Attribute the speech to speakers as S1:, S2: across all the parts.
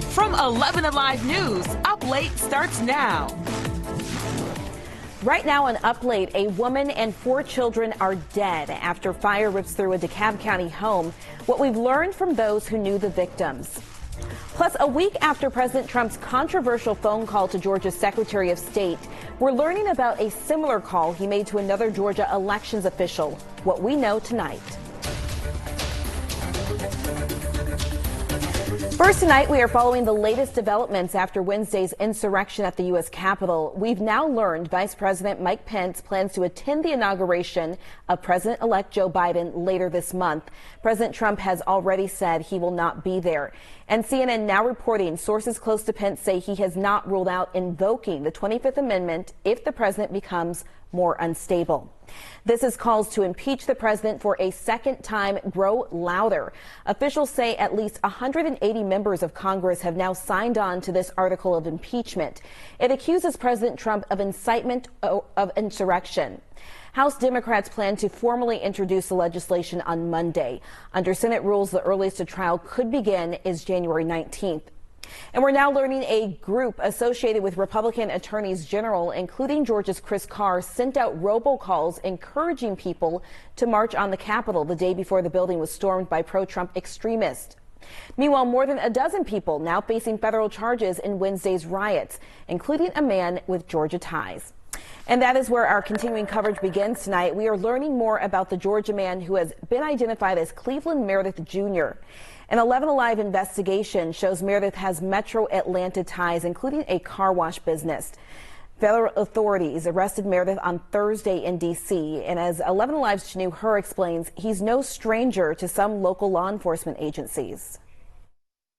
S1: From 11 Alive News, Up Late starts now.
S2: Right now on Up Late, a woman and 4 children are dead after fire rips through a DeKalb County home. What we've learned from those who knew the victims. Plus, a week after President Trump's controversial phone call to Georgia's Secretary of State, we're learning about a similar call he made to another Georgia elections official. What we know tonight. First tonight, we are following the latest developments after Wednesday's insurrection at the U.S. Capitol. We've now learned Vice President Mike Pence plans to attend the inauguration of President-elect Joe Biden later this month. President Trump has already said he will not be there. And CNN now reporting sources close to Pence say he has not ruled out invoking the 25th Amendment if the president becomes more unstable. This is calls to impeach the president for a second time grow louder. Officials say at least 180 members of Congress have now signed on to this article of impeachment. It accuses President Trump of incitement of insurrection. House Democrats plan to formally introduce the legislation on Monday. Under Senate rules, the earliest a trial could begin is January 19th. And we're now learning a group associated with Republican attorneys general, including Georgia's Chris Carr, sent out robocalls encouraging people to march on the Capitol the day before the building was stormed by pro-Trump extremists. Meanwhile, more than a dozen people now facing federal charges in Wednesday's riots, including a man with Georgia ties. And that is where our continuing coverage begins tonight. We are learning more about the Georgia man who has been identified as Cleveland Meredith Jr. An 11 Alive investigation shows Meredith has Metro Atlanta ties, including a car wash business. Federal authorities arrested Meredith on Thursday in D.C. And as 11 Alive's Chanu Hur explains, he's no stranger to some local law enforcement agencies.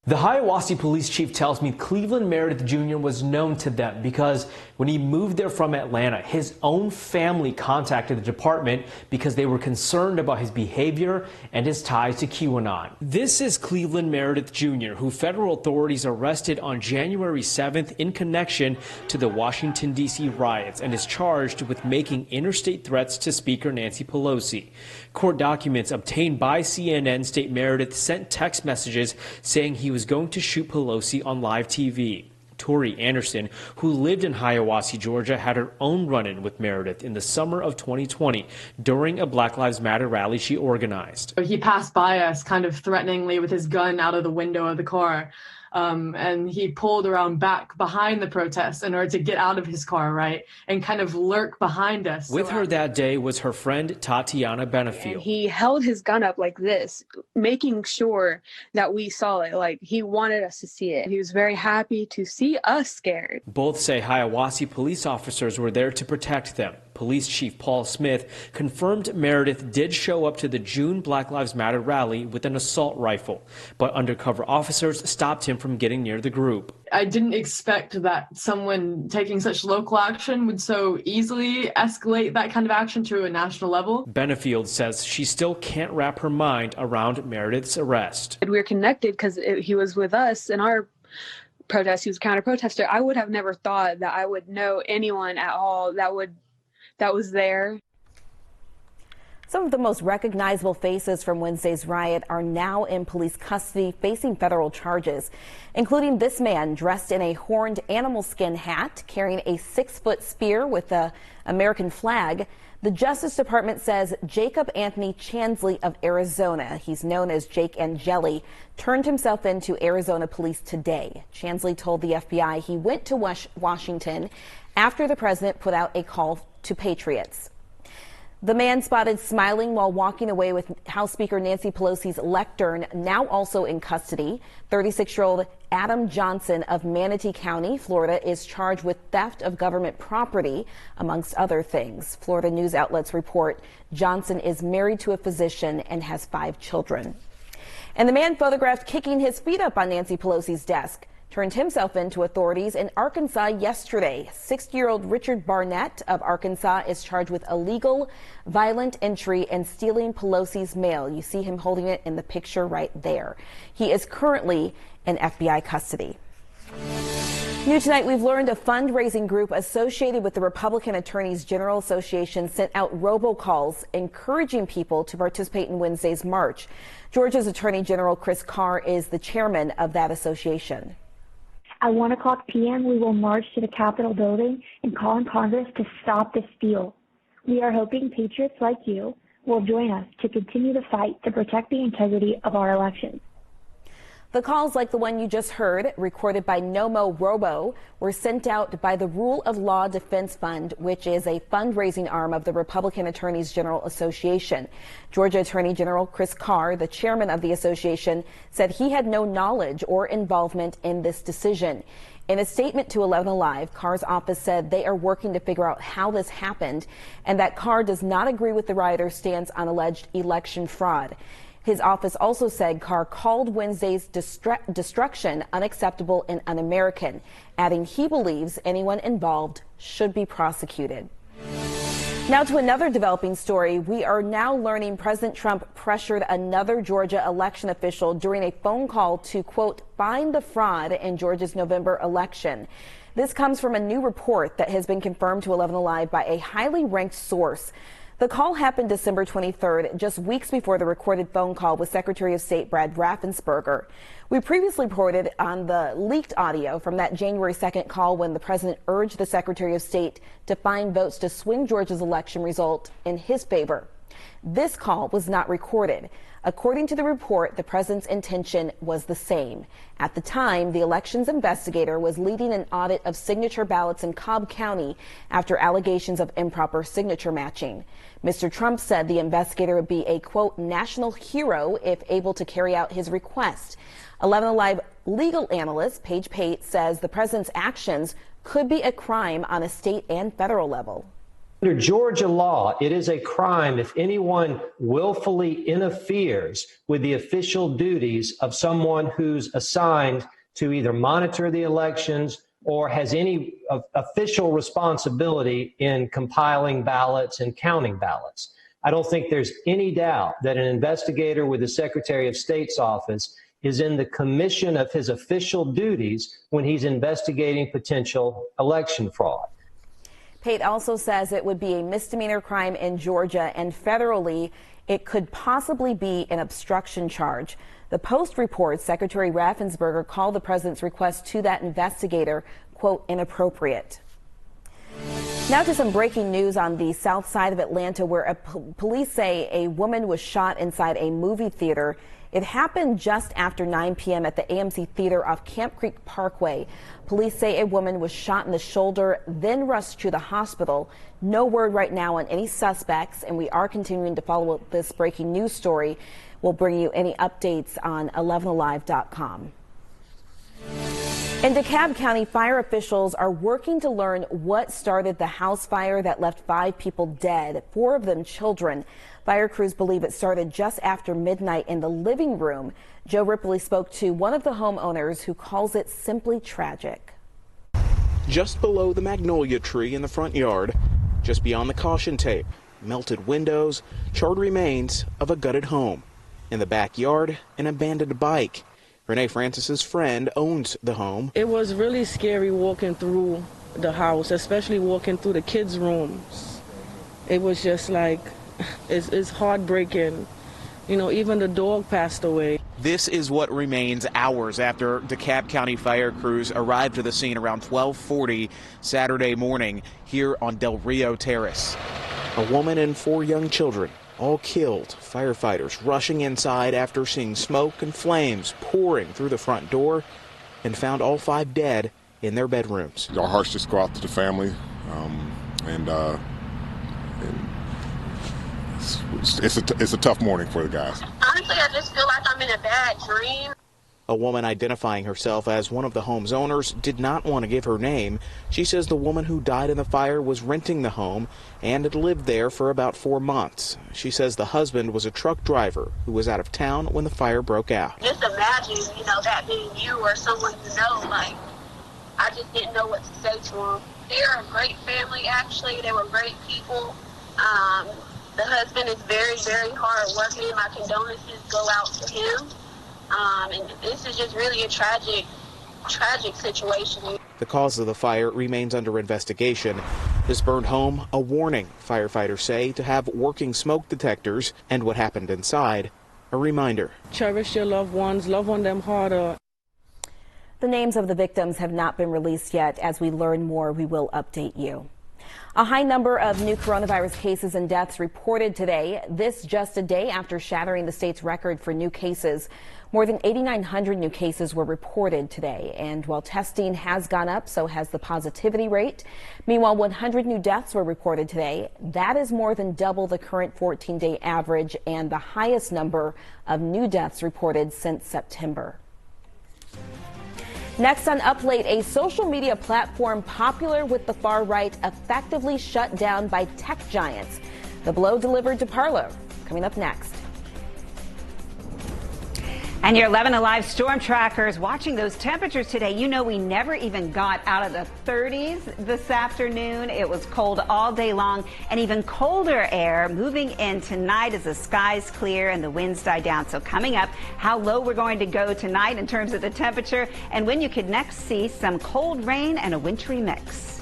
S3: The Hiawassee police chief tells me Cleveland Meredith Jr. was known to them because when he moved there from Atlanta, his own family contacted the department because they were concerned about his behavior and his ties to QAnon. This is Cleveland Meredith Jr., who federal authorities arrested on January 7th in connection to the Washington, D.C. riots and is charged with making interstate threats to Speaker Nancy Pelosi. Court documents obtained by CNN state Meredith sent text messages saying he was going to shoot Pelosi on live TV. Tori Anderson, who lived in Hiawassee, Georgia, had her own run-in with Meredith in the summer of 2020 during a Black Lives Matter rally she organized.
S4: He passed by us kind of threateningly with his gun out of the window of the car. And he pulled around back behind the protest in order to get out of his car, right, and kind of lurk behind us.
S3: With her that day was her friend Tatiana Benefield.
S5: And he held his gun up like this, making sure that we saw it, like he wanted us to see it. He was very happy to see us scared.
S3: Both say Hiawassee police officers were there to protect them. Police Chief Paul Smith confirmed Meredith did show up to the June Black Lives Matter rally with an assault rifle, but undercover officers stopped him from getting near the group.
S4: I didn't expect that someone taking such local action would so easily escalate that kind of action to a national level.
S3: Benefield says she still can't wrap her mind around Meredith's arrest.
S5: We were connected because he was with us in our protest. He was a counter-protester. I would have never thought that I would know anyone at all that was there.
S2: Some of the most recognizable faces from Wednesday's riot are now in police custody facing federal charges, including this man dressed in a horned animal skin hat, carrying a 6-foot spear with the American flag. The Justice Department says Jacob Anthony Chansley of Arizona, he's known as Jake Angeli, turned himself in to Arizona police today. Chansley told the FBI he went to Washington after the president put out a call to patriots. The man spotted smiling while walking away with House Speaker Nancy Pelosi's lectern, now also in custody. 36-year-old Adam Johnson of Manatee County, Florida, is charged with theft of government property, amongst other things. Florida news outlets report Johnson is married to a physician and has 5 children. And the man photographed kicking his feet up on Nancy Pelosi's desk turned himself in to authorities in Arkansas yesterday. 60-year-old Richard Barnett of Arkansas is charged with illegal, violent entry and stealing Pelosi's mail. You see him holding it in the picture right there. He is currently in FBI custody. New tonight, we've learned a fundraising group associated with the Republican Attorneys General Association sent out robocalls encouraging people to participate in Wednesday's march. Georgia's Attorney General Chris Carr is the chairman of that association.
S6: At 1:00 p.m., we will march to the Capitol building and call on Congress to stop this steal. We are hoping patriots like you will join us to continue the fight to protect the integrity of our elections.
S2: The calls like the one you just heard, recorded by Nomo Robo, were sent out by the Rule of Law Defense Fund, which is a fundraising arm of the Republican Attorneys General Association. Georgia Attorney General Chris Carr, the chairman of the association, said he had no knowledge or involvement in this decision. In a statement to 11 Alive, Carr's office said they are working to figure out how this happened and that Carr does not agree with the rioters' stance on alleged election fraud. His office also said Carr called Wednesday's destruction unacceptable and un-American, adding he believes anyone involved should be prosecuted. Now to another developing story. We are now learning President Trump pressured another Georgia election official during a phone call to, quote, find the fraud in Georgia's November election. This comes from a new report that has been confirmed to 11 Alive by a highly ranked source. The call happened December 23rd, just weeks before the recorded phone call with Secretary of State Brad Raffensperger. We previously reported on the leaked audio from that January 2nd call when the president urged the Secretary of State to find votes to swing Georgia's election result in his favor. This call was not recorded. According to the report, the president's intention was the same. At the time, the elections investigator was leading an audit of signature ballots in Cobb County after allegations of improper signature matching. Mr. Trump said the investigator would be a, quote, national hero if able to carry out his request. 11 Alive legal analyst Paige Pate says the president's actions could be a crime on a state and federal level.
S7: Under Georgia law, it is a crime if anyone willfully interferes with the official duties of someone who's assigned to either monitor the elections or has any official responsibility in compiling ballots and counting ballots. I don't think there's any doubt that an investigator with the Secretary of State's office is in the commission of his official duties when he's investigating potential election fraud.
S2: Pate also says it would be a misdemeanor crime in Georgia, and federally, it could possibly be an obstruction charge. The Post reports Secretary Raffensperger called the president's request to that investigator, quote, inappropriate. Now to some breaking news on the south side of Atlanta, where police say a woman was shot inside a movie theater. It happened just after 9 p.m. at the AMC Theater off Camp Creek Parkway. Police say a woman was shot in the shoulder, then rushed to the hospital. No word right now on any suspects, and we are continuing to follow this breaking news story. We'll bring you any updates on 11alive.com. In DeKalb County, fire officials are working to learn what started the house fire that left 5 people dead, 4 of them children. Fire crews believe it started just after midnight in the living room. Joe Ripley spoke to one of the homeowners who calls it simply tragic.
S8: Just below the magnolia tree in the front yard, just beyond the caution tape, melted windows, charred remains of a gutted home. In the backyard, an abandoned bike. Renee Francis's friend owns the home.
S9: It was really scary walking through the house, especially walking through the kids' rooms. It was just like, it's heartbreaking. You know, even the dog passed away.
S8: This is what remains hours after DeKalb County fire crews arrived to the scene around 12:40 Saturday morning here on Del Rio Terrace. A woman and 4 young children, all killed. Firefighters rushing inside after seeing smoke and flames pouring through the front door and found all 5 dead in their bedrooms.
S10: Our hearts just go out to the family, it's a tough morning for the guys.
S11: Honestly, I just feel like I'm in a bad dream.
S8: A woman identifying herself as one of the home's owners did not want to give her name. She says the woman who died in the fire was renting the home and had lived there for about 4 months. She says the husband was a truck driver who was out of town when the fire broke out.
S11: Just imagine, that being you or someone you know, like, I just didn't know what to say to them. They're a great family, actually. They were great people. The husband is very, very hard working. My condolences go out to him. And this is just really a tragic situation.
S8: The cause of the fire remains under investigation. This burned home a warning, firefighters say, to have working smoke detectors, and what happened inside, a reminder.
S9: Cherish your loved ones, love on them harder.
S2: The names of the victims have not been released yet. As we learn more, we will update you. A high number of new coronavirus cases and deaths reported today. This just a day after shattering the state's record for new cases. More than 8,900 new cases were reported today. And while testing has gone up, so has the positivity rate. Meanwhile, 100 new deaths were reported today. That is more than double the current 14-day average and the highest number of new deaths reported since September. Next on Up Late, a social media platform popular with the far right effectively shut down by tech giants. The blow delivered to Parler. Coming up next.
S12: And your 11 Alive storm trackers watching those temperatures today. You know, we never even got out of the 30s this afternoon. It was cold all day long, and even colder air moving in tonight as the skies clear and the winds die down. So coming up, how low we're going to go tonight in terms of the temperature and when you could next see some cold rain and a wintry mix.